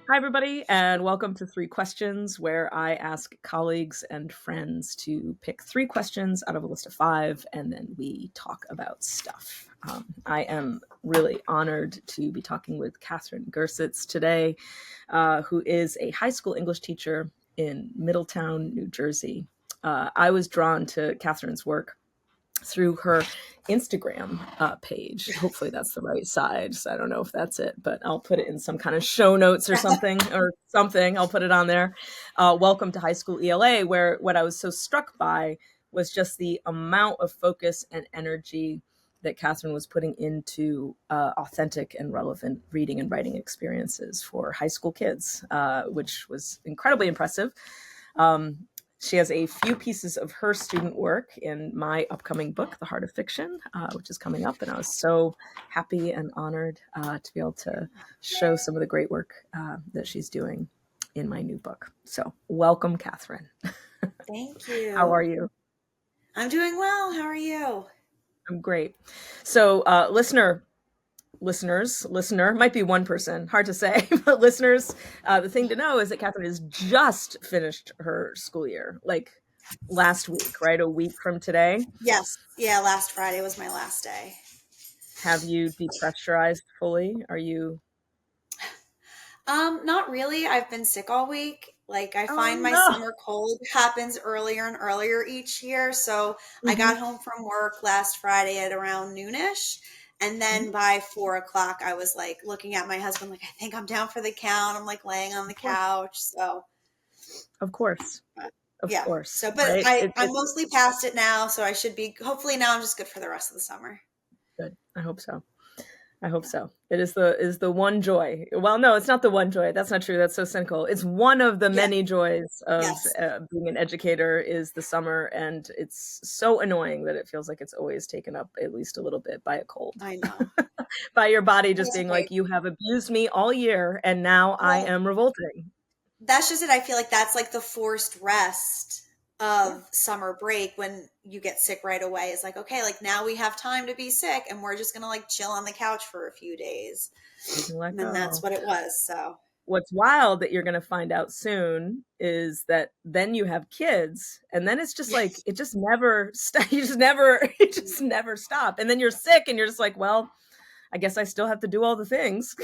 Hi, everybody, and welcome to Three Questions, where I ask colleagues and friends to pick three questions out of a list of five, and then we talk about stuff. I am really honored to be talking with Kathryn Gehrsitz today, who is a high school English teacher in Middletown, New Jersey. I was drawn to Kathryn's work through her Instagram page. Hopefully that's the right side. So I don't know if that's it, but I'll put it in some kind of show notes or something. I'll put it on there. Welcome to High School ELA, where what I was so struck by was just the amount of focus and energy that Kathryn was putting into authentic and relevant reading and writing experiences for high school kids, which was incredibly impressive. She has a few pieces of her student work in my upcoming book, The Heart of Fiction, which is coming up. And I was so happy and honored to be able to show some of the great work that she's doing in my new book. So welcome, Kathryn. Thank you. How are you? I'm doing well. How are you? I'm great. So listener, might be one person, hard to say, but listeners, the thing to know is that Kathryn has just finished her school year, like last week, right? A week from today. Yes. Yeah, last Friday was my last day. Have you depressurized fully? Are you? Not really. I've been sick all week. Like I find my summer cold happens earlier and earlier each year. So I got home from work last Friday at around noonish. And then by 4 o'clock, I was like looking at my husband, like, I think I'm down for the count. I'm like laying on the couch. So Of course. Of yeah. course. So, but Right? I'm mostly past it now. So I should be, hopefully now I'm just good for the rest of the summer. Good. I hope so. I hope so. It is the one joy. Well, no, it's not the one joy. That's not true. That's so cynical. It's one of the many joys of Yes. being an educator is the summer, and it's so annoying that it feels like it's always taken up at least a little bit by a cold. I know. By your body just That's being okay. like, you have abused me all year, and now I Well, am revolting. that's just it. I feel like that's like the forced rest Yeah. of summer break when you get sick right away. It's like, okay, like now we have time to be sick and we're just gonna like chill on the couch for a few days. You can let And that's go. what it was. So What's wild that you're going to find out soon is that then you have kids, and then it's just like it just never you just never stop, and then you're sick and you're just like, well, I guess I still have to do all the things.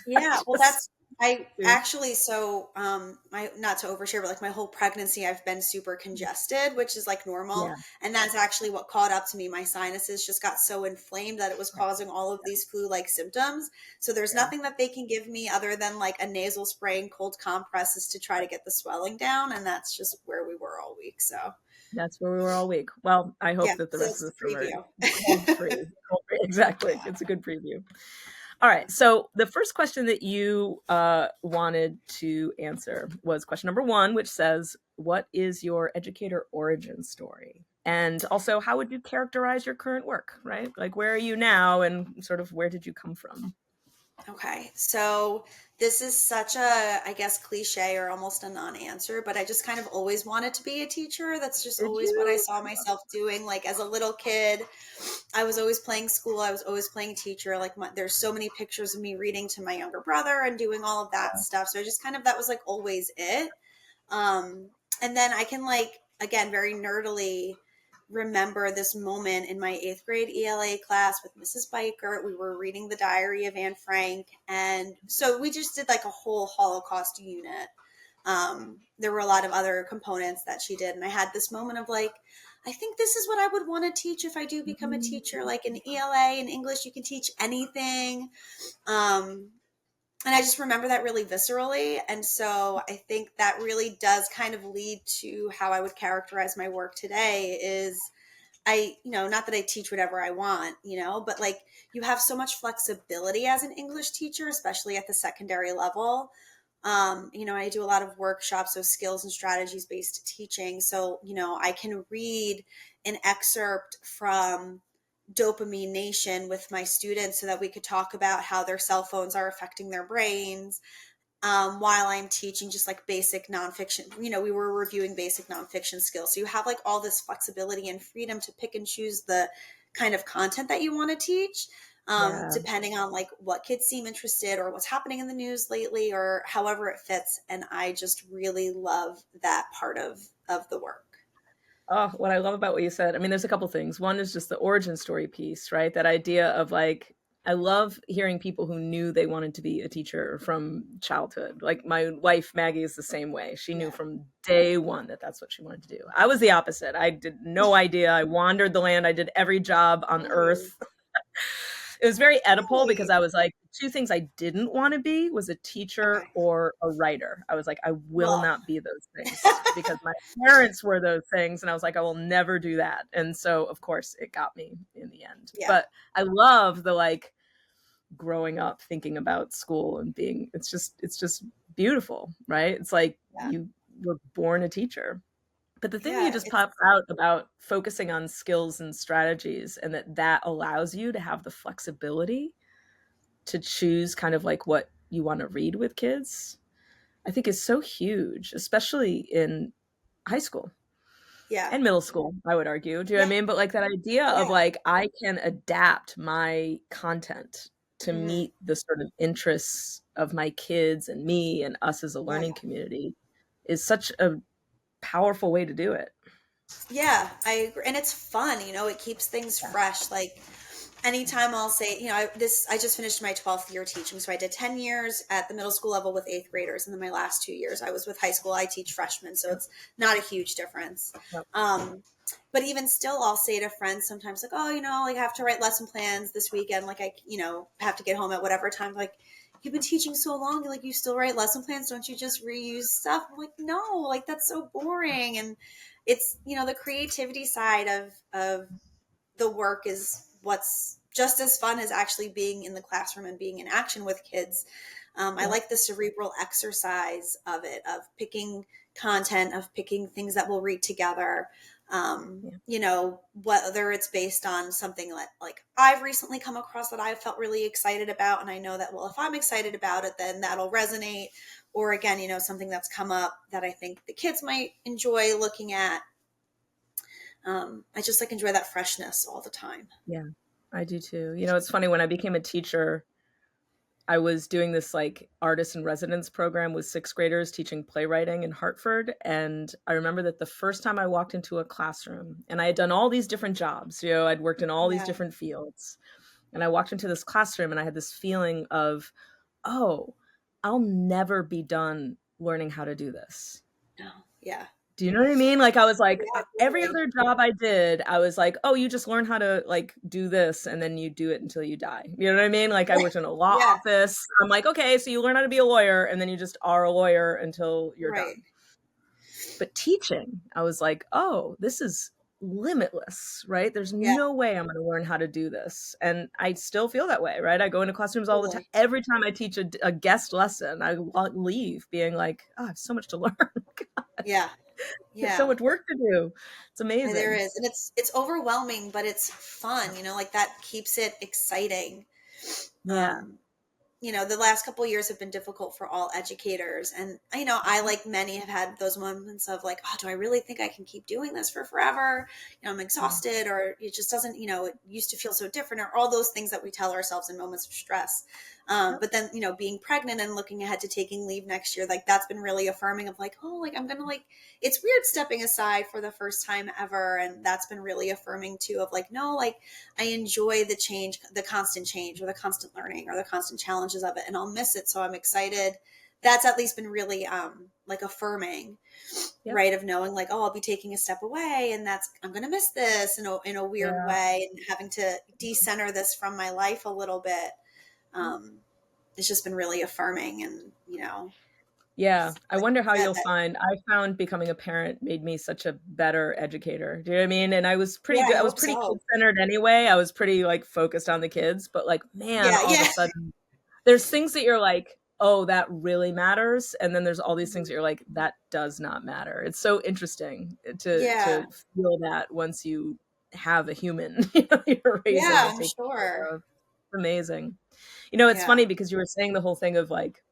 yeah, well that's I do. actually so my not to overshare, but like my whole pregnancy I've been super congested, which is like normal. Yeah. And that's actually what caught up to me. My sinuses just got so inflamed that it was causing all of these flu-like symptoms. So there's Yeah. nothing that they can give me other than like a nasal spray and cold compresses to try to get the swelling down. And that's just where we were all week. So That's where we were all week. Well, I yeah, hope that the so rest it's of a the summer preview. cold free. Exactly. Yeah. It's a good preview. All right. So the first question that you wanted to answer was question number one, which says, what is your educator origin story? And also, how would you characterize your current work, right? Like, where are you now and sort of where did you come from? Okay, so this is such a, I guess, cliche or almost a non-answer, but I just kind of always wanted to be a teacher. That's just Did always what I you? saw myself doing. Like as a little kid, I was always playing school. I was always playing teacher. Like there's so many pictures of me reading to my younger brother and doing all of that stuff. So I just kind of, that was like always it. And then I can like, again, very nerdily remember this moment in my 8th grade ELA class with Mrs. Biker. We were reading the Diary of Anne Frank. And so we just did like a whole Holocaust unit. There were a lot of other components that she did. And I had this moment of like, I think this is what I would want to teach if I do become a teacher. Like in ELA, in English, you can teach anything. And I just remember that really viscerally. And so I think that really does kind of lead to how I would characterize my work today is not that I teach whatever I want, but like you have so much flexibility as an English teacher, especially at the secondary level. I do a lot of workshops, so skills and strategies based teaching. So, I can read an excerpt from Dopamine Nation with my students so that we could talk about how their cell phones are affecting their brains while I'm teaching just like basic nonfiction. We were reviewing basic nonfiction skills. So you have like all this flexibility and freedom to pick and choose the kind of content that you want to teach. Yeah. depending on like what kids seem interested or what's happening in the news lately or however it fits. And I just really love that part of the work. Oh, what I love about what you said, I mean, there's a couple things. One is just the origin story piece, right? That idea of like, I love hearing people who knew they wanted to be a teacher from childhood. Like my wife, Maggie, is the same way. She knew Yeah. from day one that that's what she wanted to do. I was the opposite. I did no idea. I wandered the land. I did every job on Nice. earth. It was very Oedipal because Nice. I was like, two things I didn't want to be was a teacher Okay. or a writer. I was like, I will Well, not be those things because my parents were those things. And I was like, I will never do that. And so, of course, it got me in the end. yeah. But I love the like growing up thinking about school and being, it's just beautiful, right? It's like Yeah. you were born a teacher. But the thing that you Yeah. just popped out about focusing on skills and strategies and that allows you to have the flexibility to choose kind of like what you want to read with kids, I think is so huge, especially in high school Yeah. and middle school, I would argue. Do you know what I Yeah. mean? But like that idea of Yeah. like, I can adapt my content to Hmm. meet the sort of interests of my kids and me and us as a Yeah. learning community is such a powerful way to do it. Yeah, I agree. And it's fun, it keeps things fresh. Like anytime I'll say, I just finished my 12th year teaching. So I did 10 years at the middle school level with eighth graders. And then my last 2 years I was with high school. I teach freshmen. So Yep. it's not a huge difference. Yep. Um, but even still, I'll say to friends sometimes like, oh, like I have to write lesson plans this weekend. Like have to get home at whatever time. Like, you've been teaching so long, like you still write lesson plans. Don't you just reuse stuff? I'm like, no, like that's so boring. And it's, the creativity side of the work is what's just as fun as actually being in the classroom and being in action with kids. I Yep. like the cerebral exercise of it, of picking content, of picking things that we'll read together. Yeah. Whether it's based on something like I've recently come across that I felt really excited about. And I know that, well, if I'm excited about it, then that'll resonate. Or again, something that's come up that I think the kids might enjoy looking at. I just like enjoy that freshness all the time. Yeah, I do too. It's funny when I became a teacher, I was doing this like artist in residence program with sixth graders teaching playwriting in Hartford. And I remember that the first time I walked into a classroom and I had done all these different jobs, I'd worked in all these Yeah. different fields. And I walked into this classroom and I had this feeling of, oh, I'll never be done learning how to do this. No. Yeah. Do you know what I mean? Like I was like Yeah. every Totally. other job I did, I was like, oh, you just learn how to like do this and then you do it until you die. You know what I mean? Like I worked in a law Yeah. office. I'm like, okay, so you learn how to be a lawyer and then you just are a lawyer until you're Right. done. But teaching, I was like, oh, this is limitless, right? There's Yeah. no way I'm going to learn how to do this. And I still feel that way, right? I go into classrooms all the time. Totally. Every time I teach a guest lesson, I leave being like, oh, I have so much to learn. Yeah. There's so Yeah. much work to do. It's There amazing. is. And it's overwhelming, but it's fun, like that keeps it exciting. Yeah. Um, the last couple of years have been difficult for all educators. And, I, like many, have had those moments of like, oh, do I really think I can keep doing this for forever? I'm Yeah. exhausted, or it just doesn't, it used to feel so different, or all those things that we tell ourselves in moments of stress. Yep. But then, being pregnant and looking ahead to taking leave next year, like that's been really affirming of like, oh, like I'm going to like, it's weird stepping aside for the first time ever. And that's been really affirming too, of like, no, like I enjoy the change, the constant change or the constant learning or the constant challenges of it. And I'll miss it. So I'm excited. That's at least been really like affirming, Yep. right? Of knowing like, oh, I'll be taking a step away and I'm going to miss this in a weird Yeah. way, and having to decenter this from my life a little bit. It's just been really affirming, and, Yeah. I like wonder how you said, you'll that, find I found becoming a parent made me such a better educator. Do you know what I mean? And I was pretty yeah, good. I I was hope pretty so. kid-centered anyway. I was pretty like focused on the kids, but like, man, Yeah. all of a Yeah. sudden there's things that you're like, oh, that really matters. And then there's all these things that you're like, that does not matter. It's so interesting Yeah. to feel that once you have a human, you're raising Yeah, and I'm taking sure. care of. It's amazing. It's Yeah. funny because you were saying the whole thing of like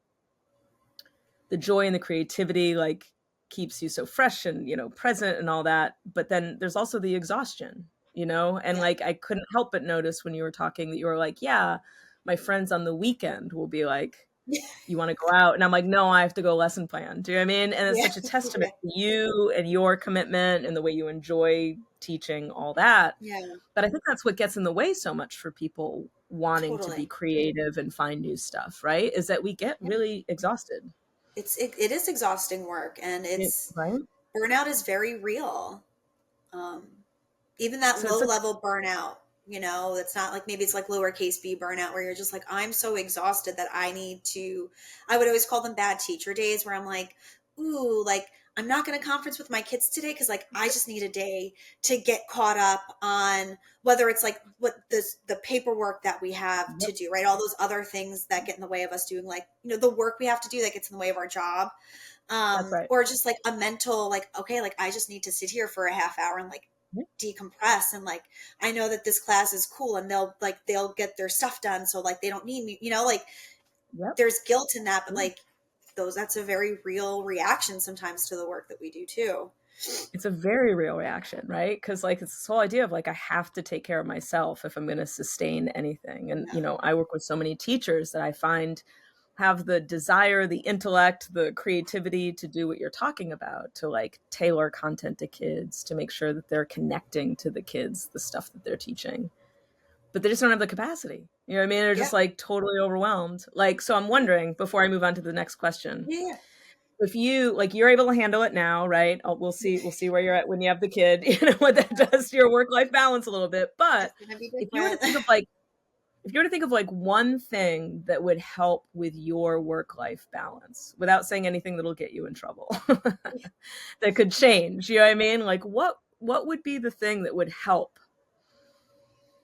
the joy and the creativity like keeps you so fresh and present and all that, but then there's also the exhaustion, you know? And Yeah. like, I couldn't help but notice when you were talking that you were like, yeah, my friends on the weekend will be like, you want to go out? And I'm like, no, I have to go lesson plan. Do you know what I mean? And it's Yeah. such a testament Yeah. to you and your commitment and the way you enjoy teaching, all that. Yeah. But I think that's what gets in the way so much for people wanting to be Totally. creative and find new stuff, right? Is that we get Yeah. really exhausted. It is exhausting work, and it's Right? burnout is very real. Um, Even that So it's low a level burnout, it's not like, maybe it's like lowercase b burnout where you're just like, I'm so exhausted that I would always call them bad teacher days, where I'm like, ooh, like, I'm not going to conference with my kids today because, like, I just need a day to get caught up on whether it's like what the paperwork that we have yep, to do, right? All those other things that get in the way of us doing, like, the work we have to do that gets in the way of our job. that's right. Or just like a mental, like, okay, like, I just need to sit here for a half hour and like Yep, decompress, and like, I know that this class is cool and they'll get their stuff done, so like they don't need me, like, yep. there's guilt in that, but like, that's a very real reaction sometimes to the work that we do too. It's a very real reaction, right? Because like it's this whole idea of like I have to take care of myself if I'm going to sustain anything. And Yeah. I work with so many teachers that I find have the desire, the intellect, the creativity to do what you're talking about, to like tailor content to kids, to make sure that they're connecting to the kids, the stuff that they're teaching. But they just don't have the capacity. You know what I mean? They're Yeah. just like totally overwhelmed. Like, so I'm wondering before I move on to the next question, Yeah. if you like you're able to handle it now, right? We'll see where you're at when you have the kid, what that does to your work-life balance a little bit. But It's gonna be if you were to different. think of like if you were to think of like one thing that would help with your work-life balance without saying anything that'll get you in trouble, that could change, you know what I mean? Like what would be the thing that would help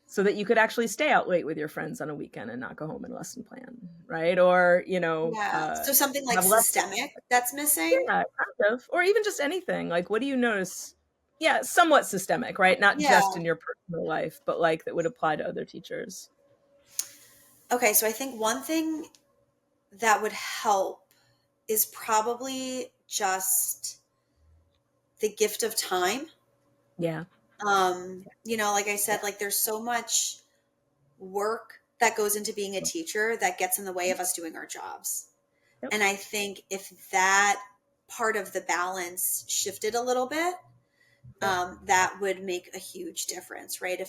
so that you could actually stay out late with your friends on a weekend and not go home and lesson plan, right? Or, Yeah, so something like have less. systemic that's missing. Yeah, kind of. Or even just anything. Like, what do you notice? Yeah, somewhat systemic, right? Not Yeah. just in your personal life, but like that would apply to other teachers. Okay, so I think one thing that would help is probably just the gift of time. Yeah. Like I Yeah. said, like, there's so much work that goes into being a teacher that gets in the way of us doing our jobs. Yep. And I think if that part of the balance shifted a little bit, that would make a huge difference, right?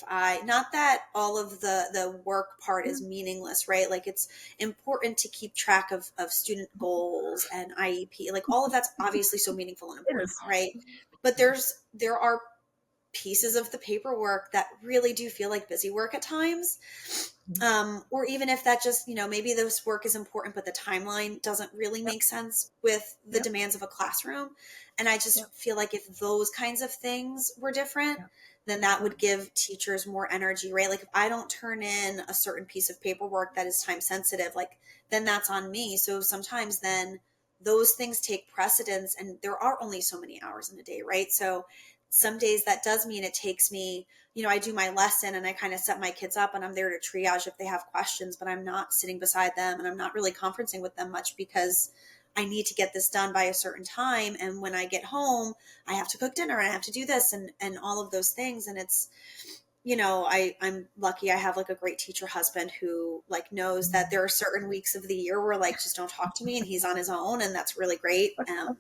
Not that all of the work part is meaningless, right? Like, it's important to keep track of student goals and IEP, like all of that's obviously so meaningful and It important, is. right? But there are pieces of the paperwork that really do feel like busy work at times. Or even if that just, maybe this work is important, but the timeline doesn't really Yep. make sense with the Yep. demands of a classroom. And I Yep. just feel like if those kinds of things were different, Yep. then that would give teachers more energy, right? Like, if I don't turn in a certain piece of paperwork that is time sensitive, like, then that's on me. So sometimes then those things take precedence, and there are only so many hours in a day, right? So some days that does mean it takes me, I do my lesson and I kind of set my kids up and I'm there to triage if they have questions, but I'm not sitting beside them and I'm not really conferencing with them much because I need to get this done by a certain time. And when I get home, I have to cook dinner and I have to do this and all of those things. And it's, I'm lucky I have like a great teacher husband who like knows that there are certain weeks of the year where, like, just don't talk to me and he's on his own, and that's really great.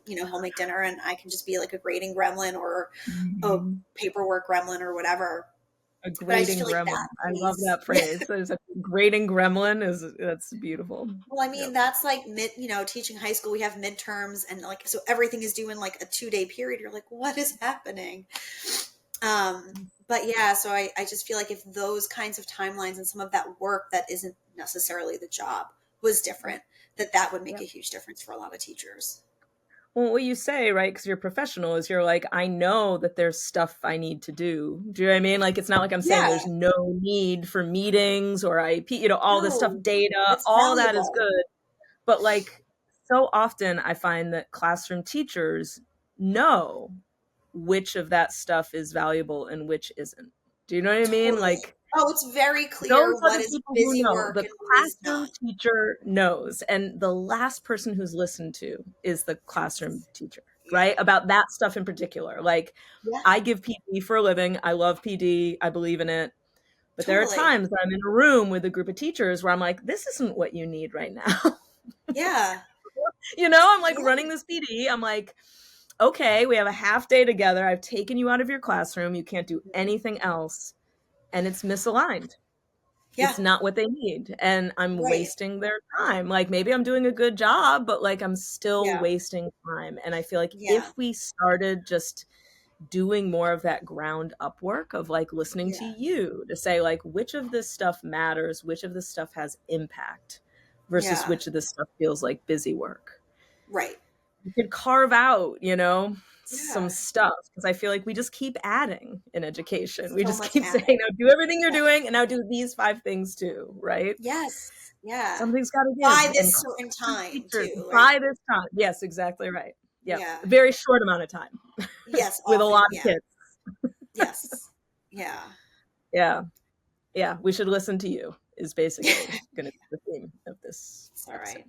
He'll make dinner and I can just be like a grading gremlin or a paperwork gremlin or whatever. A But I just grading feel like gremlin. that I love piece. that phrase. There's a grading gremlin that's beautiful. Well, I mean, Yep. that's like teaching high school, we have midterms and like, so everything is due in like a 2-day period. You're like, what is happening? But yeah, so I just feel like if those kinds of timelines and some of that work that isn't necessarily the job was different, that would make a Yep. huge difference for a lot of teachers. Well, what you say, right, because you're professional, is you're like, I know that there's stuff I need to do. Do you know what I mean? Like, it's not like I'm saying Yeah, there's no need for meetings or IEP, all this stuff, no, data, it's all of that is valuable. good. But like, so often I find that classroom teachers know which of that stuff is valuable and which isn't. Do you know what I mean? Totally. Like, Oh, it's very those clear are what the is people who busy know. work The and what is classroom not. teacher knows, and the last person who's listened to is the classroom teacher. right? About that stuff in particular. Like, Yeah, I give PD for a living. I love PD. I believe in it. But there are totally. times I'm in a room with a group of teachers where I'm like, this isn't what you need right now. Yeah. I'm like Yeah. running this PD. I'm like, okay, we have a half day together. I've taken you out of your classroom. You can't do Mhm. anything else. And it's misaligned. Yeah. It's not what they need. And I'm Right. wasting their time. Like, maybe I'm doing a good job, but like I'm still Yeah. wasting time. And I feel like Yeah. if we started just doing more of that ground up work of like listening to Yeah. you to say like which of this stuff matters, which of this stuff has impact versus Yeah. which of this stuff feels like busy work. Right. You could carve out, some Yeah. stuff because I feel like we just keep adding in education. We So just much keep saying, adding. now do everything you're doing and now do these 5 things too, right? Yes. Yeah. Something's got to By give. And this certain time teachers too, like, by this time. Yes, exactly right. Yep. yeah. A very short amount of time Yes, with a often, lot of yeah. kids. Yes. Yeah. Yeah. Yeah, we should listen to you is basically going to be the theme of this It's all episode. right.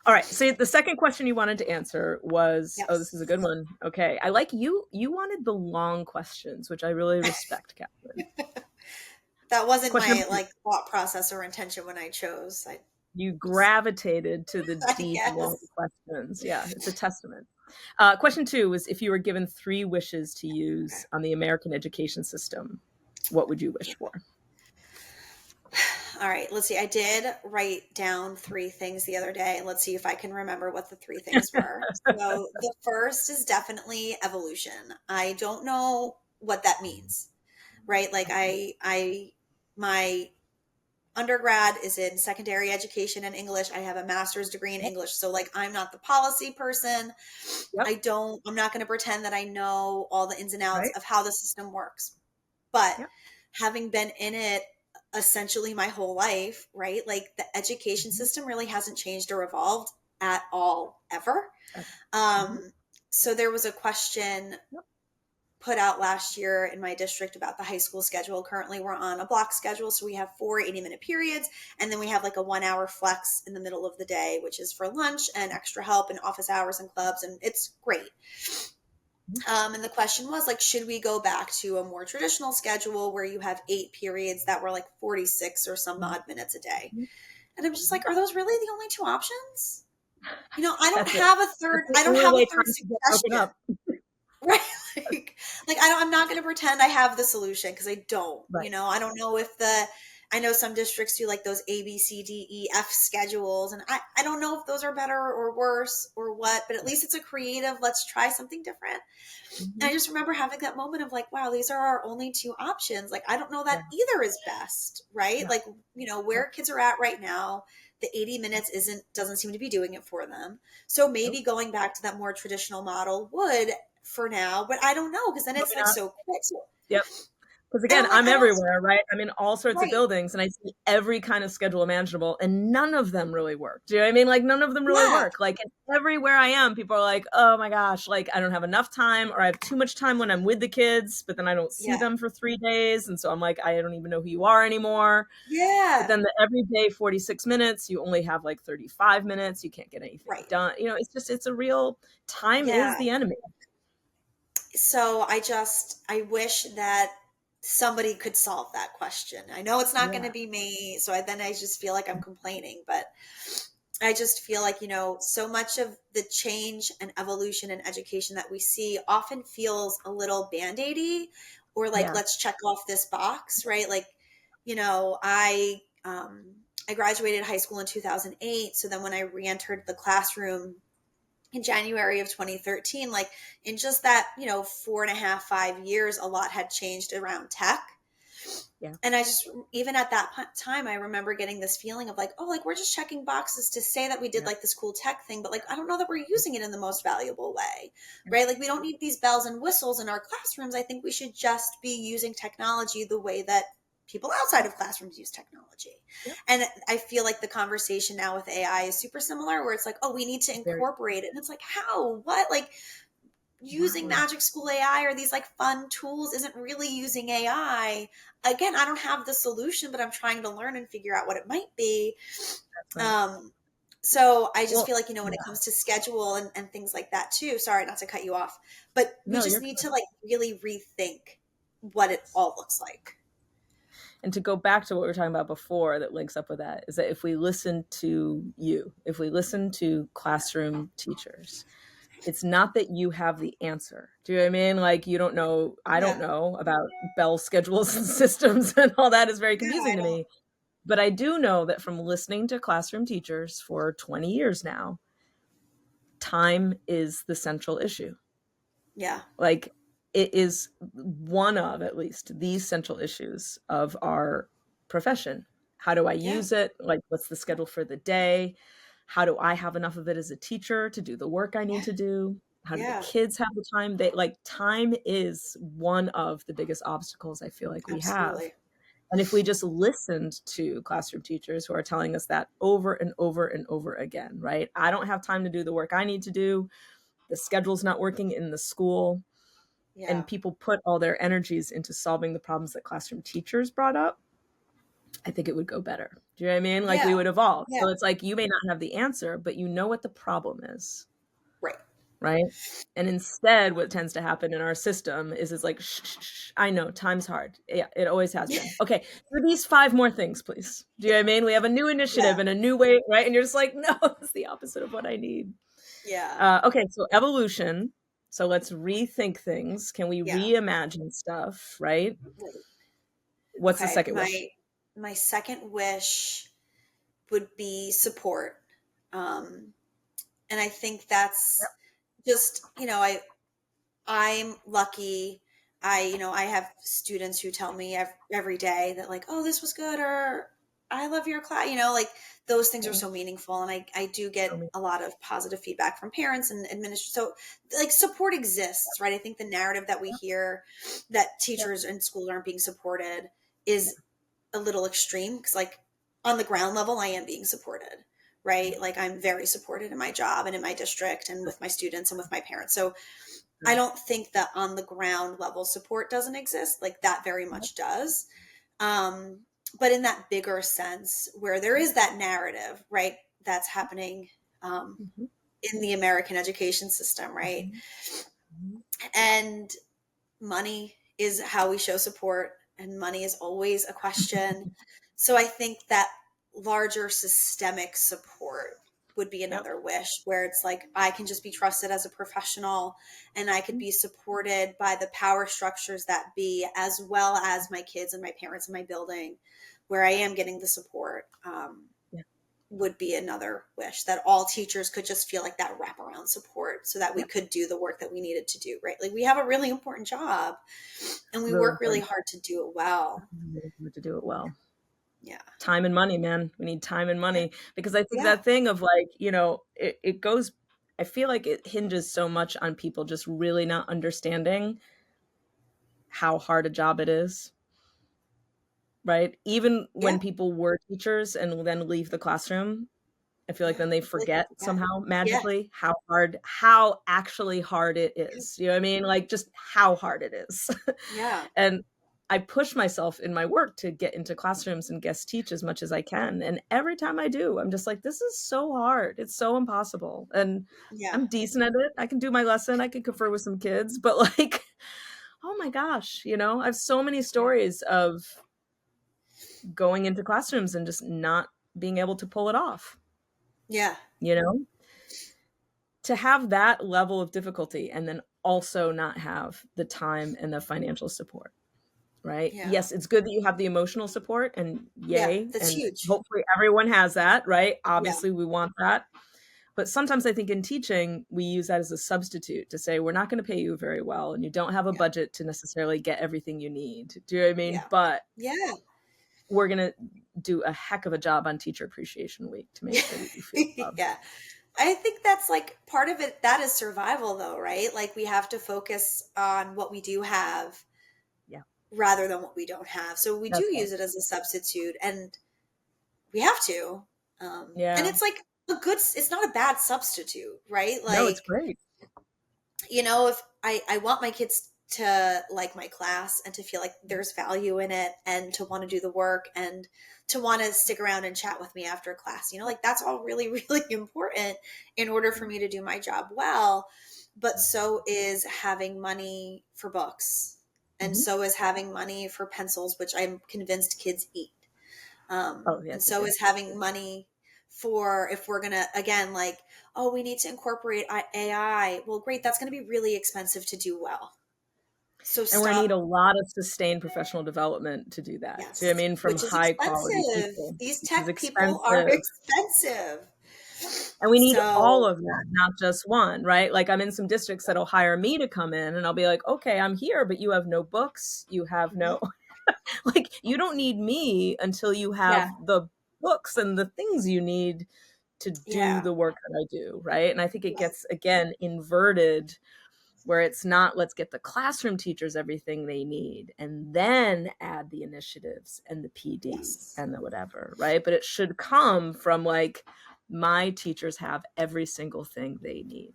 All right. So the second question you wanted to answer was, oh, this is a Yes. good one. Okay. I like you. You wanted the long questions, which I really respect, Kathryn. That wasn't Question my number two. like thought process or intention when I chose. I You just, gravitated to the I deep, long guess. questions. Yeah, it's a testament. Question two was, if you were given 3 wishes to Okay. use on the American education system, what would you wish for? All right, let's see. I did write down 3 things the other day. Let's see if I can remember what the 3 things were. So the first is definitely evolution. I don't know what that means, right? Like my undergrad is in secondary education and English. I have a master's degree in Yep. English. So like I'm not the policy person. Yep. I'm not going to pretend that I know all the ins and outs Right. of how the system works. But Yep. having been in it essentially my whole life, right? Like the education Mhm. system really hasn't changed or evolved at all ever. Mhm. So there was a question Yep. put out last year in my district about the high school schedule. Currently, we're on a block schedule. So we have 4 80-minute periods. And then we have like a 1 hour flex in the middle of the day, which is for lunch and extra help and office hours and clubs. And it's great. Mhm. And the question was like, should we go back to a more traditional schedule where you have 8 periods that were like 46 or some Mhm. odd minutes a day? Mhm. And I'm just Mhm. like, are those really the only 2 options? I don't That's it. have a That's third, the I don't only have a way third times get broken suggestion. up. Right. I'm not going to pretend I have the solution because I don't, Right. I don't know if I know some districts do like those A, B, C, D, E, F schedules. And I don't know if those are better or worse or what, but at least it's a creative, let's try something different. And Mhm. I just remember having that moment of like, wow, these are our only 2 options. Like, I don't know that Yeah. either is best, right? Yeah. Like, Yeah. where kids are at right now, the 80 minutes doesn't seem to be doing it for them. So Nope. maybe going back to that more traditional model would for now, but I don't know because then it's Probably like not. so quick. So, Yep. Because and again, I'm like, I'm I don't, everywhere, right? I'm in all sorts of right. buildings and I see every kind of schedule imaginable and none of them really work. Do you know what I mean? Like none of them really Yeah. work. Like everywhere I am, people are like, oh my gosh, like I don't have enough time or I have too much time when I'm with the kids, but then I don't see Yeah. them for 3 days. And so I'm like, I don't even know who you are anymore. But Yeah. then the everyday 46 minutes, you only have like 35 minutes. You can't get anything Right. done. It's a real time is Yeah. the enemy. So I wish that somebody could solve that question. I know it's not going Yeah. to be me, so then I just feel like I'm complaining, but I just feel like, so much of the change and evolution in education that we see often feels a little band-aidy or like, Yeah. let's check off this box, right? Like, I graduated high school in 2008. So then when I re-entered the classroom in January of 2013, like in just that, 4.5, 5 years, a lot had changed around tech. Yeah. And I just, even at that time, I remember getting this feeling of like, oh, like we're just checking boxes to say that we did Yeah. like this cool tech thing, but like, I don't know that we're using it in the most valuable way, Yeah. right? Like we don't need these bells and whistles in our classrooms. I think we should just be using technology the way that people outside of classrooms use technology. Yeah. And I feel like the conversation now with AI is super similar where it's like, oh, we need to Very. incorporate it. And it's like, how, what, like, using Exactly. Magic School AI or these like fun tools isn't really using AI. Again, I don't have the solution, but I'm trying to learn and figure out what it might be. That's right. So I just Well, feel like, when it comes to schedule and things like that too, sorry, not to cut you off, but we no, just you're need good. to like really rethink what it all looks like. And to go back to what we were talking about before that links up with that is that if we listen to you, if we listen to classroom teachers, it's not that you have the answer. Do you know what I mean? Like, you don't know, I don't Yeah. know about bell schedules and systems, and all that is very Yeah, confusing I to don't. me. But I do know that from listening to classroom teachers for 20 years now, time is the central issue. Yeah. Like, it is one of at least these central issues of our profession. How do I Yeah. use it? Like, what's the schedule for the day? How do I have enough of it as a teacher to do the work I need Yeah. to do? How do the Yeah. kids have the time? They like, time is one of the biggest obstacles I feel like we have. Absolutely. And if we just listened to classroom teachers who are telling us that over and over and over again, right? I don't have time to do the work I need to do. The schedule's not working in the school, Yeah. and people put all their energies into solving the problems that classroom teachers brought up, I think it would go better. Do you know what I mean? Like, we Yeah. would evolve. Yeah. So it's like, you may not have the answer, but you know what the problem is, Right. right? And instead, what tends to happen in our system is it's like, shh, shh, shh, I know time's hard. Yeah, it always has been. Okay, do these 5 more things, please. Do you know what I mean? We have a new Yeah. initiative and a new way, right? And you're just like, no, it's the opposite of what I need. Yeah. Okay, so evolution. So let's rethink things. Can we Yeah. reimagine stuff, right? Right. What's the Okay. second wish? My second wish would be support. And I think that's just, I'm lucky. I have students who tell me every day that like, oh, this was good, or I love your class. Like those things are Yeah. so meaningful. And I do get Show me. a lot of positive feedback from parents and administrators. So like support exists, right? I think the narrative that we hear that Yep. teachers and schools aren't being supported is Yeah. a little extreme because like on the ground level, I am being supported, right? Like I'm very supported in my job and in my district and with my students and with my parents. So I don't think that on the ground level support doesn't exist. Like that very Yep. much does. Um, but in that bigger sense where there is that narrative, right, that's happening um, Mhm. in the American education system, right? Mhm. Mhm. And money is how we show support, and money is always a question. So I think that larger systemic support would be Yep. another wish where it's like I can just be trusted as a professional and I could Mhm. be supported by the power structures that be, as well as my kids and my parents in my building, where I am getting the support. Yeah. Would be another wish that all teachers could just feel like that wraparound support so that we Yep. could do the work that we needed to do, right? Like we have a really important job and we Really work really important. hard to do it well. Really hard to do it well. Yeah. Time and money, man. We need time and Yeah. money, because I think Yeah. that thing of like, it goes, I feel like it hinges so much on people just really not understanding how hard a job it is, right? Even Yeah. when people were teachers and then leave the classroom, I feel like Yeah. then they I feel like they forget forget. somehow Yeah. magically how actually hard it is. You know what I mean? Like, just how hard it is. Yeah. And I push myself in my work to get into classrooms and guest teach as much as I can. And every time I do, I'm just like, this is so hard. It's so impossible. And Yeah. I'm decent at it. I can do my lesson. I can confer with some kids, but like, oh my gosh, I have so many Yeah. stories of going into classrooms and just not being able to pull it off, Yeah. you know? To have that level of difficulty and then also not have the time and the financial support, right? Yeah. Yes, it's good that you have the emotional support, and Yeah. yay, That's and huge. hopefully everyone has that, right? Yeah. Obviously we want that. But sometimes I think in teaching, we use that as a substitute to say, we're not going to pay you very well, and you don't have a Yeah. budget to necessarily get everything you need. Do you know what I mean? Yeah. But Yeah. we're going to do a heck of a job on Teacher Appreciation Week to make sure that you feel loved. Yeah. I think that's like part of it. That is survival, though, right? Like we have to focus on what we do have Yeah, rather than what we don't have. So we do that's right. use it as a substitute, and we have to. And Yeah. it's like it's not a bad substitute, right? No, it's Like, great. if I want my kids to like my class and to feel like there's value in it and to want to do the work and to want to stick around and chat with me after class. Like that's all really, really important in order for me to do my job well. But so is having money for books, and so is having money for pencils, which I'm convinced kids eat. Oh, yes, And so is having money for, if we're going to, again, like, oh, we need to incorporate AI. Well, great. That's going to be really expensive to do well. So and we're going to stop. need a lot of sustained professional development to do that. So I Yes, mean, from which is high quality expensive. people, These which is tech people are expensive. expensive. And we need all So of that, not just one, right? Like I'm in some districts that'll hire me to come in and I'll be like, okay, I'm here, but you have no books. You have no, like, you don't need me until you have yeah, the books and the things you need to do yeah, the work that I do, right? And I think it yes, gets, again, inverted where it's not, let's get the classroom teachers everything they need and then add the initiatives and the PD yes, and the whatever, right? But it should come from like, my teachers have every single thing they need.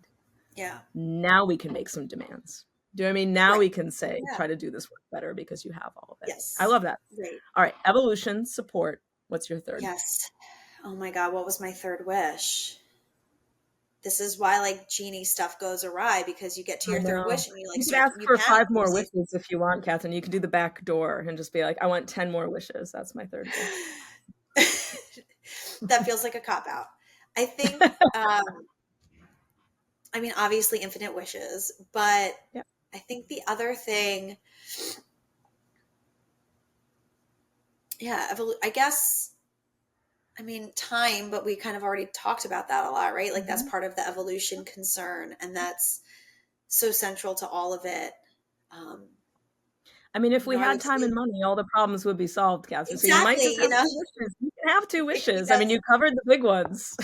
yeah, Now we can make some demands. Do you know what I mean? Now right, we can say, yeah, try to do this work better because you have all of it. I yes, love that. right, All right. Evolution, support. What's your third? yes. Oh my God, what was my third wish? This is why like genie stuff goes awry, because you get to I your third know. wish and you like You could start, ask you for panic. 5 more You're wishes if you want, Kathryn. You could do the back door and just be like, I want 10 more wishes. That's my third like, that feels like a cop out. I think, I mean, obviously infinite wishes, but yeah. I think the other thing, yeah, I guess, I mean, time, but we kind of already talked about that a lot, right? Like that's Mm-hmm. part of the evolution concern, and that's so central to all of it. I mean, if we I had would time and say money, all the problems would be solved, Kathryn. So you might exactly, just have 2 wishes. You can have 2 wishes. I mean, that's, you covered the big ones.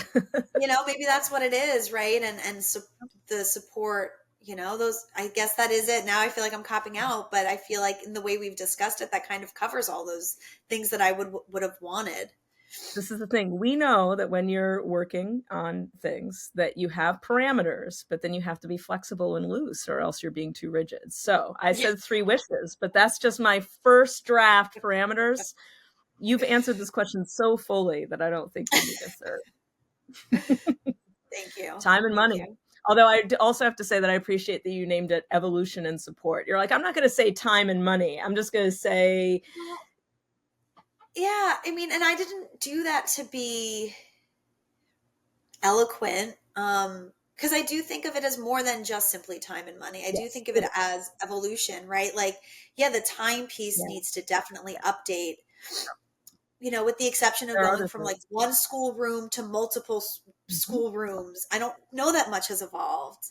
maybe that's what it is, right? And so the support, those, I guess that is it. Now I feel like I'm copping out, but I feel like in the way we've discussed it, that kind of covers all those things that I would have wanted. This is the thing. We know that when you're working on things that you have parameters, but then you have to be flexible and loose or else you're being too rigid. So I Yeah. said 3 wishes, but that's just my first draft parameters. You've answered this question so fully that I don't think you need a third. Thank you. Time and Thank money. you. Although I also have to say that I appreciate that you named it evolution and support. You're like, I'm not going to say time and money. I'm just going to say, Well, yeah, I mean, and I didn't do that to be eloquent, because I do think of it as more than just simply time and money. I do yes, think of it it is. as evolution, right? Like, yeah, the time piece Yeah, needs to definitely yeah. update, with the exception of There are going other from like things. one school room to multiple Mm-hmm. school rooms. I don't know that much has evolved.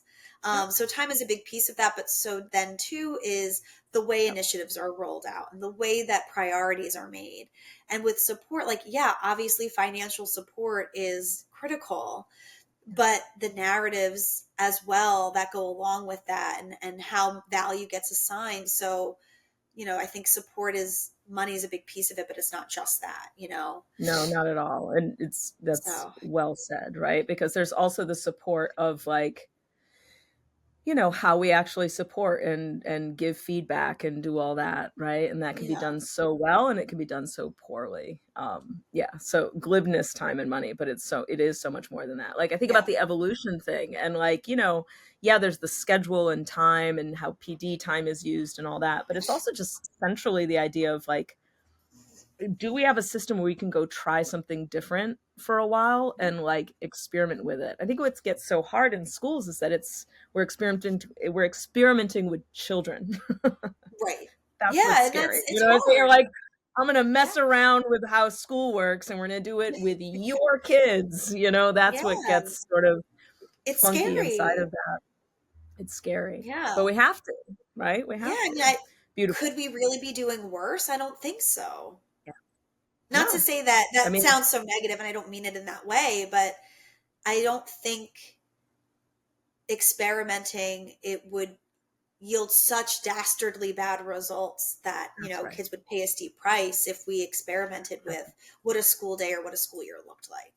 Yep. So time is a big piece of that, but so then too is the way Yep. initiatives are rolled out and the way that priorities are made. And with support, like, yeah, obviously financial support is critical, but the narratives as well that go along with that, and how value gets assigned. So, I think support is, money is a big piece of it, but it's not just that. No, not at all. And that's So, well said, right? Because there's also the support of like, how we actually support and give feedback and do all that, right? And that can be yeah, done so well and it can be done so poorly. Yeah. So glibness, time and money, but it is so much more than that. Like I think yeah, about the evolution thing and like, yeah, there's the schedule and time and how PD time is used and all that, but it's also just centrally the idea of like, do we have a system where we can go try something different for a while and like experiment with it? I think what gets so hard in schools is that we're experimenting with children. right. That's what's Yeah, and scary. it's So you're hard. like, I'm gonna Yeah, mess around with how school works and we're gonna do it with your kids. That's what yeah, gets sort of it's funky inside scary. of that. It's scary. Yeah, But we have to, right? We yeah. have I to. mean, Beautiful. could we really be doing worse? I don't think so. Yeah. Not to No. say that I that mean, sounds so negative, and I don't mean it in that way, but I don't think experimenting it would yield such dastardly bad results that that's right. kids would pay a steep price if we experimented with what a school day or what a school year looked like.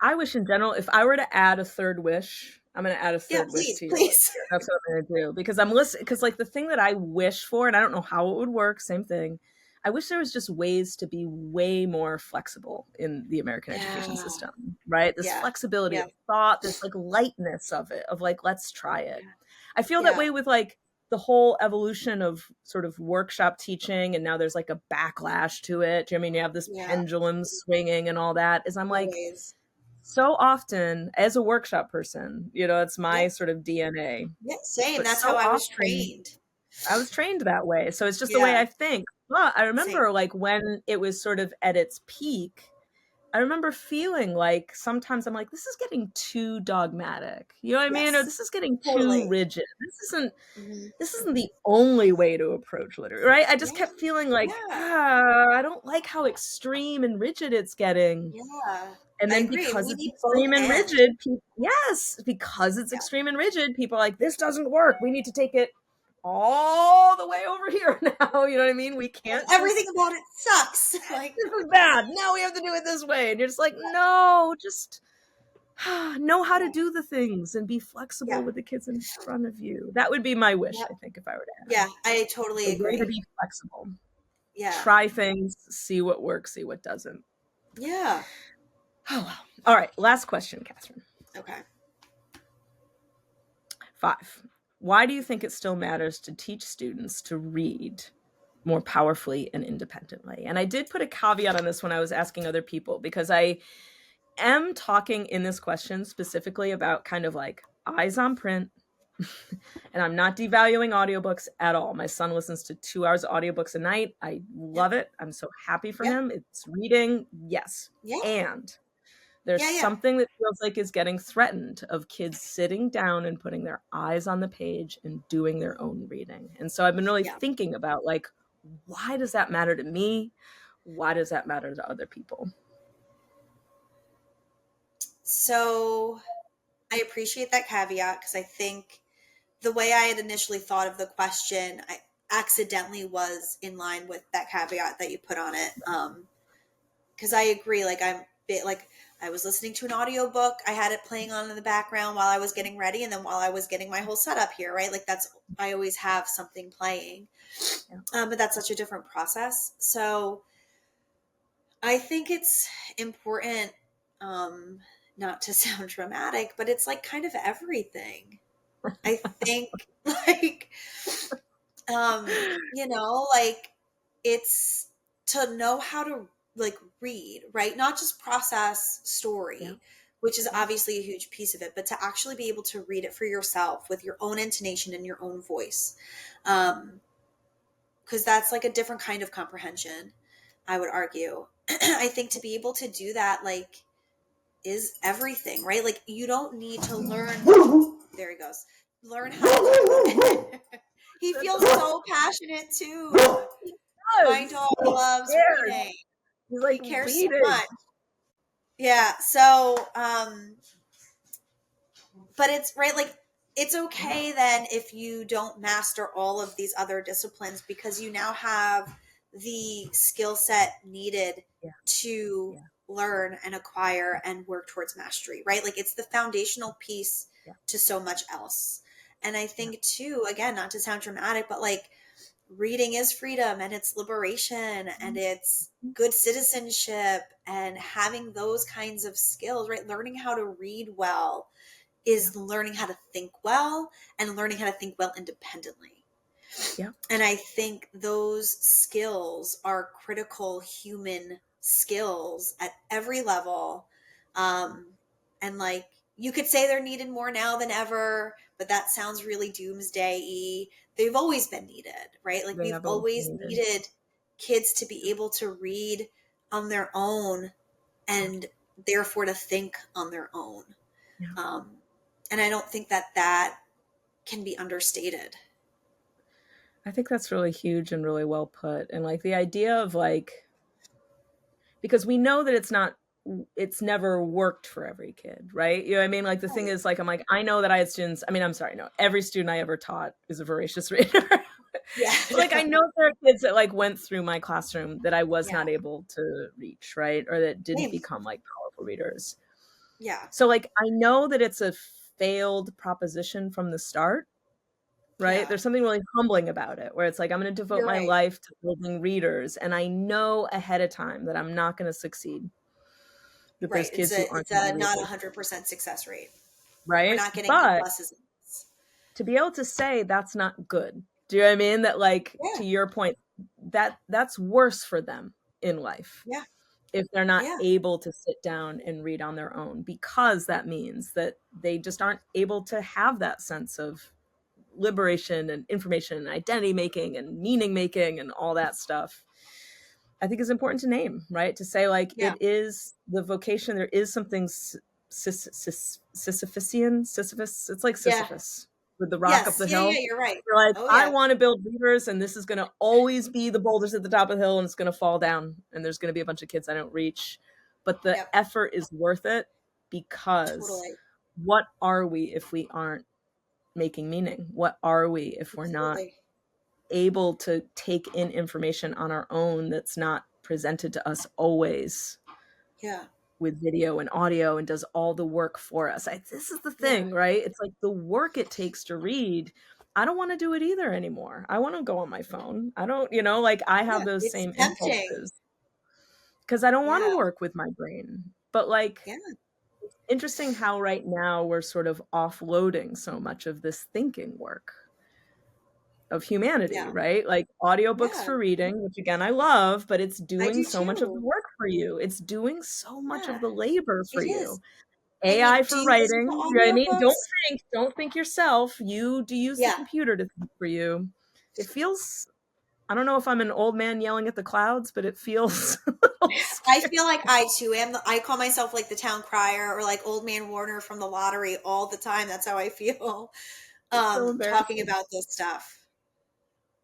I wish in general, if I were to add a third wish, I'm going to add a Yeah, third wish please, to your list please. here. That's what I'm going to do because I'm listening. Because like the thing that I wish for, and I don't know how it would work, same thing. I wish there was just ways to be way more flexible in the American education Yeah. system, right? This Yeah. flexibility Yeah. of thought, this like lightness of it, of like, let's try it. I feel that Yeah. way with like the whole evolution of sort of workshop teaching, and now there's like a backlash to it. Do you know what I mean? You have this Yeah. pendulum swinging and all that. Is I'm like, Always. so often as a workshop person, you know, it's Yeah. my sort of DNA. Yeah. Same. But That's so how I was often trained. I was trained that way. So it's just the way Yeah. I think. But I Same. remember like when it was sort of at its peak, I remember feeling like sometimes I'm like, this is getting too dogmatic. You know what I mean? Or Yes. this is getting too Totally. rigid. Mhm. This isn't the only way to approach literature, right? I just Yeah. kept feeling like, Yeah. I don't like how extreme and rigid it's getting. Yeah. And I then agree. because We it's need both extreme and and. rigid, yes, because it's Yeah. extreme and rigid, people are like, this doesn't work. We need to take it all the way over here now. You know what I mean? We can't Everything just, about it sucks. Like, this is bad. Now we have to do it this way. And you're just like, no, just know how to yeah. do the things and be Yeah. flexible with the kids in front of you. That would be my wish, Yep. I think, if I were to have Yeah. I a totally way to agree. be flexible. Yeah. Try things, see what works, see what doesn't. Yeah. Oh, well. All right. Last question, Kathryn. Okay. 5. Why do you think it still matters to teach students to read more powerfully and independently? And I did put a caveat on this when I was asking other people, because I am talking in this question specifically about kind of like eyes on print. And I'm not devaluing audiobooks at all. My son listens to 2 hours of audiobooks a night. I love it. I'm so happy for Yeah. him. It's reading. Yes. Yeah. And there's Yeah. something that feels like is getting threatened of kids sitting down and putting their eyes on the page and doing their own reading. And so I've been really Yeah. thinking about like, why does that matter to me? Why does that matter to other people? So I appreciate that caveat, because I think the way I had initially thought of the question, I accidentally was in line with that caveat that you put on it. Because I agree, like I was listening to an audiobook, I had it playing on in the background while I was getting ready, and then while I was getting my whole setup here, right? Like I always have something playing. Yeah. But that's such a different process. So I think it's important, not to sound dramatic, but it's like kind of everything. I think like, like it's to know how to like read, right? Not just process story, Yeah. which is obviously a huge piece of it, but to actually be able to read it for yourself with your own intonation and your own voice. Because that's like a different kind of comprehension, I would argue. I think to be able to do that, like, is everything, right? Like, you don't need to learn. There he goes. Learn how to do He feels so passionate too. My dog loves reading. He's like, He cares so reading. much. Yeah. So, but it's right, like, it's okay then if you don't master all of these other disciplines, because you now have the skill set needed to learn and acquire and work towards mastery, right? Like, it's the foundational piece to so much else. And I think too, again, not to sound dramatic, but like, reading is freedom and it's liberation and it's good citizenship, and having those kinds of skills, right? Learning how to read well is learning how to think well, and learning how to think well independently. Yeah. And I think those skills are critical human skills at every level. And like, you could say they're needed more now than ever, but that sounds really doomsday-y. They've always been needed, right? Like, we've always needed kids to be able to read on their own and therefore to think on their own. Yeah. And I don't think that can be understated. I think that's really huge and really well put. And like the idea of like, because we know that it's never worked for every kid, right? You know what I mean? Like the thing is, like, I'm like, I know that I had students, I mean, I'm sorry, no, every student I ever taught is a voracious reader. Yeah. Like, I know there are kids that like went through my classroom that I was not able to reach, right? Or that didn't become like powerful readers. Yeah. So like, I know that it's a failed proposition from the start. right? Yeah. There's something really humbling about it, where it's like, I'm going to devote You're my right. life to building readers, and I know ahead of time that I'm not going to succeed, that Right. there's kids who aren't It's going to be a not readers, 100% success rate. We're right? not getting A But pluses. to be able to say that's not good, do you know what I mean? That, like, Yeah. to your point, that's worse for them in life Yeah. if they're not Yeah. able to sit down and read on their own, because that means that they just aren't able to have that sense of liberation and information and identity making and meaning making and all that stuff. I think is important to name, right? To say, like, Yeah. it is the vocation. There is something Sisyphus. It's like Yeah. Sisyphus with the rock up Yes. the Yeah. Yeah. hill. You're right. You're like, Oh I yeah. want to build leaders, and this is going to always be the boulders at the top of the hill, and it's going to fall down, and there's going to be a bunch of kids I don't reach. But the Yep. effort is worth it, because Totally. what are we if we aren't making meaning? What are we if we're not Absolutely. able to take in information on our own that's not presented to us always Yeah. with video and audio and does all the work for us? This is the Yeah. thing, right? It's like the work it takes to read. I don't want to do it either anymore. I want to go on my phone. I don't, like, I have Yeah. those It's same tempting. impulses because I don't want Yeah. to work with my brain. But, like, Yeah. interesting how right now we're sort of offloading so much of this thinking work of humanity, Yeah. right? Like audiobooks Yeah. for reading, which again I love, but it's I doing do so much of the too. work for you. It's doing so much of Yeah. the labor for It you. is. And AI like, do for you listen to writing, you know what I mean? audiobooks? Don't think yourself. You do use the Yeah. computer to think for you. It feels, I don't know if I'm an old man yelling at the clouds, but it feels a little I scary. feel like I too am. I call myself like the town crier or like old man Warner from the lottery all the time. That's how I feel It's so talking embarrassing. about this stuff.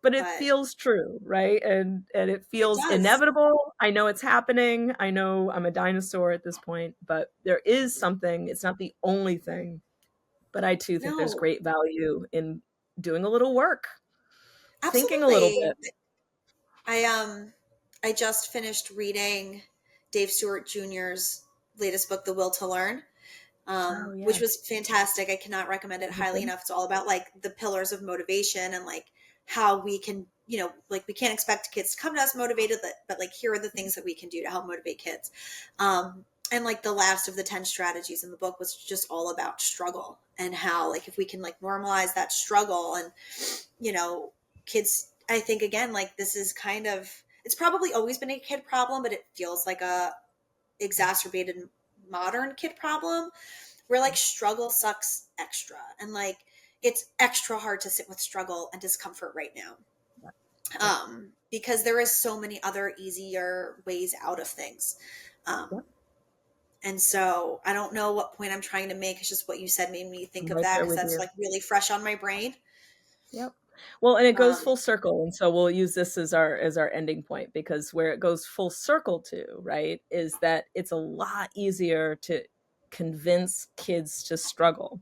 But it But feels true, right? And it it feels does. inevitable. I know it's happening. I know I'm a dinosaur at this point, but there is something. It's not the only thing, but I too think there's No, great value in doing a little work, thinking a little absolutely. bit. I I just finished reading Dave Stewart Jr.'s latest book, The Will to Learn, Oh which yeah. was fantastic. I cannot recommend it highly Mhm. enough. It's all about like the pillars of motivation and like how we can, like we can't expect kids to come to us motivated, but like here are the things that we can do to help motivate kids. And like the last of the 10 strategies in the book was just all about struggle and how like if we can like normalize that struggle and you know kids, I think again like this is kind of, it's probably always been a kid problem, but it feels like a exacerbated modern kid problem where like struggle sucks extra and like it's extra hard to sit with struggle and discomfort right now, Yep. because there is so many other easier ways out of things. Yep. And so I don't know what point I'm trying to make. It's just what you said made me think I'm of right that there because with that's you. like really fresh on my brain. Yep. Well, and it goes um, full circle, and so we'll use this as our ending point, because where it goes full circle to, right, is that it's a lot easier to convince kids to struggle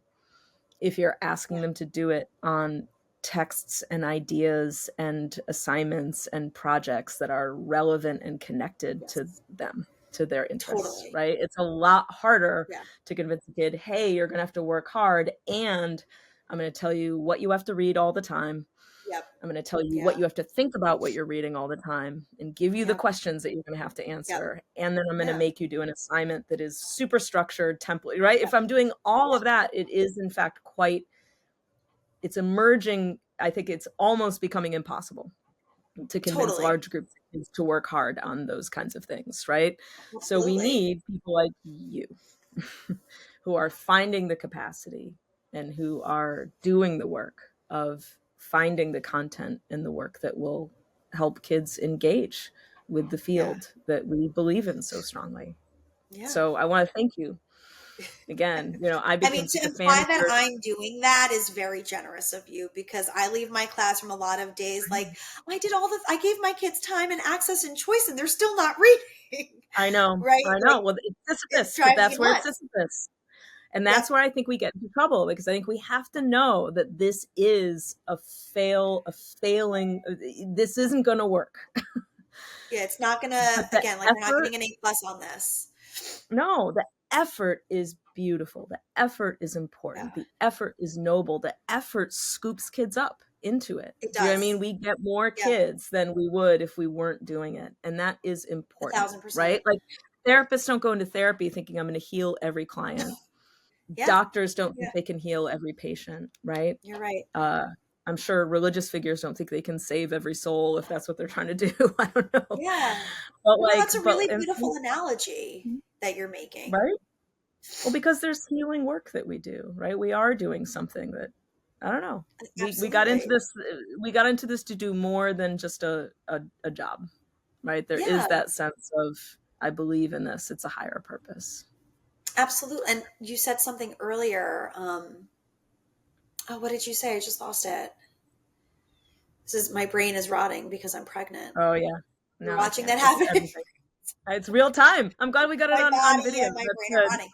if you're asking yeah, them to do it on texts and ideas and assignments and projects that are relevant and connected to yes, them, to their interests, totally, right? It's a lot harder yeah, to convince a kid, hey, you're going to have to work hard, and I'm going to tell you what you have to read all the time. yep, I'm going to tell you what yeah, you have to think about what you're reading all the time and give you the yep, questions that you're going to have to yep, answer. And then I'm going to yeah, make you do an assignment that is super structured, template, right? yep, If I'm doing all yep, of that, it is in fact quite, it's emerging. I think it's almost becoming impossible to convince totally, large groups of kids to work hard on those kinds of things, right? So we absolutely, need people like you who are finding the capacity and who are doing the work of finding the content and the work that will help kids engage with the yeah, field that we believe in so strongly. yeah. So I want to thank you again. I I mean, became to such a fan imply of that yours. I'm doing that is very generous of you because I leave my classroom a lot of days like I gave my kids time and access and choice and they're still not reading. I know, Right? I Like know. Well, it's it's Sisyphus, but driving me that's where it's nuts. Sisyphus. And Yep. that's where I think we get into trouble, because I think we have to know that this is a failing, this isn't going to work. Yeah, it's not gonna But the again, like we're not effort, getting an A plus on this. no, the effort is beautiful. The effort is important. Yeah, The effort is noble. The effort scoops kids up into it. it Do you know what I mean? does. We get more Yeah, kids than we would if we weren't doing it. And that is a important, thousand percent. right? Like therapists don't go into therapy thinking I'm going to heal every client. Yeah, Doctors don't think yeah, they can heal every patient, right? you're right. I'm sure religious figures don't think they can save every soul if that's what they're trying to do. I don't know. Yeah. But No, like, that's a but really beautiful analogy that you're making. right? Well, because there's healing work that we do, right? We are doing something that I don't know. We got into Absolutely. this. We got into this to do more than just a job, right? There Yeah, is that sense of I believe in this. It's a higher purpose. absolutely. And you said something earlier. Oh, what did you say? I just lost it. This is my brain is rotting because I'm pregnant. Oh yeah, You're no, I watching can't. that It's happen. everything. It's real time. I'm glad we got it My on body video. and my That's brain are good. running.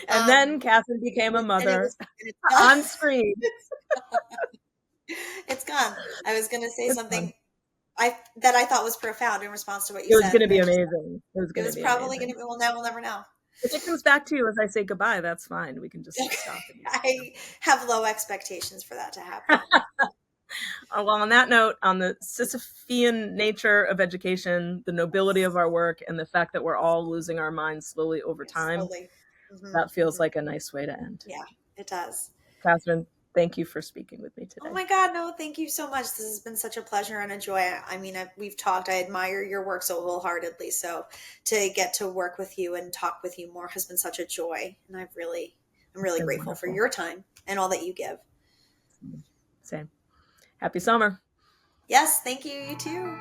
And then Kathryn became a And it mother was, and it's gone. on screen. It's gone. I was going to say It's fun. something that I thought was profound in response to what you It was said, going to and be amazing. It was it going to was be probably going amazing. to be. Well, now we'll never know. If it comes back to you as I say goodbye, that's fine. We can just stop it. I have low expectations for that to happen. Well, on that note, on the Sisyphean nature of education, the nobility of our work, and the fact that we're all losing our minds slowly over Yes, time, slowly. Hmm. that feels Hmm. like a nice way to end. Yeah, it does. Kathryn, thank you for speaking with me Oh today. my God, no, thank you so much. This has been such a pleasure and a joy. I mean, we've talked, I admire your work so wholeheartedly. So to get to work with you and talk with you more has been such a joy. And I'm It's really been grateful for wonderful. your time and all that you give. Same. Happy summer. Yes, thank you. You too.